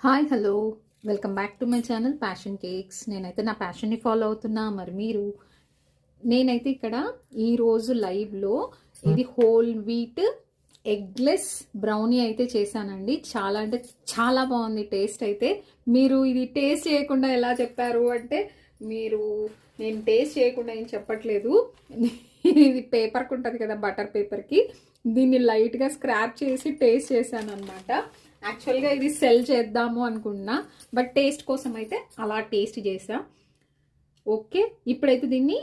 Hi hello welcome back to my channel passion cakes. నేనైతే నా ప్యాషన్ని follow అవుతున్నా. మరి మీరు నేనైతే ఇక్కడ ఈరోజు లైవ్లో ఇది హోల్ వీట్ ఎగ్లెస్ బ్రౌనీ అయితే చేశానండి. చాలా అంటే చాలా బాగుంది టేస్ట్ అయితే. మీరు ఇది టేస్ట్ చేయకుండా ఎలా చెప్పారు అంటే, నేను టేస్ట్ చేయకుండా ఏం చెప్పట్లేదు. ఇది పేపర్కి ఉంటుంది కదా, బటర్ పేపర్కి, దీన్ని లైట్గా స్క్రాప్ చేసి టేస్ట్ చేశాను అనమాట. యాక్చువల్గా ఇది సెల్ చేద్దాము అనుకున్నా, బట్ టేస్ట్ కోసం అయితే అలా టేస్ట్ చేసా. ఓకే, ఇప్పుడైతే దీన్ని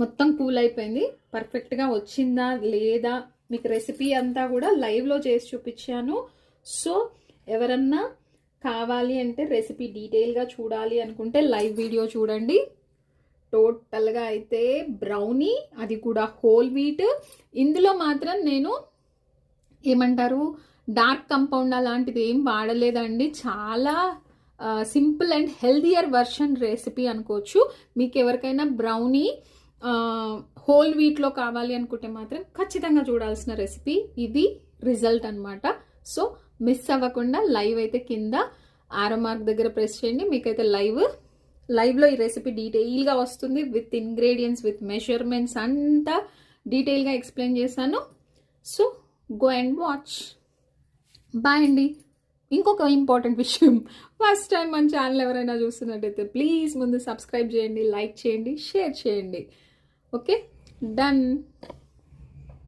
మొత్తం కూల్ అయిపోయింది. పర్ఫెక్ట్గా వచ్చిందా లేదా మీకు రెసిపీ అంతా కూడా లైవ్లో చేసి చూపించాను. సో ఎవరన్నా కావాలి అంటే రెసిపీ డీటెయిల్గా చూడాలి అనుకుంటే లైవ్ వీడియో చూడండి. టోటల్గా అయితే బ్రౌనీ, అది కూడా హోల్ వీట్. ఇందులో మాత్రం నేను ఏమంటారు, డార్క్ కంపౌండ్ అలాంటిది ఏం వాడలేదండి. చాలా simple and healthier version recipe అనుకోవచ్చు. మీకు ఎవరికైనా బ్రౌనీ హోల్ వీట్లో కావాలి అనుకుంటే మాత్రం ఖచ్చితంగా చూడాల్సిన రెసిపీ ఇది, రిజల్ట్ అనమాట. సో మిస్ అవ్వకుండా లైవ్ అయితే కింద ఆరో మార్క్ దగ్గర ప్రెస్ చేయండి. మీకైతే లైవ్లో ఈ రెసిపీ డీటెయిల్గా వస్తుంది, విత్ ఇంగ్రీడియంట్స్, విత్ మెజర్మెంట్స్ అంతా డీటెయిల్గా ఎక్స్ప్లెయిన్ చేశాను. So go and watch. Bye అండి. ఇంకొక ఇంపార్టెంట్ విషయం, ఫస్ట్ టైం మన ఛానల్ ఎవరైనా చూస్తున్నట్టయితే ప్లీజ్ ముందు సబ్స్క్రైబ్ చేయండి, లైక్ చేయండి, షేర్ చేయండి. Okay, done.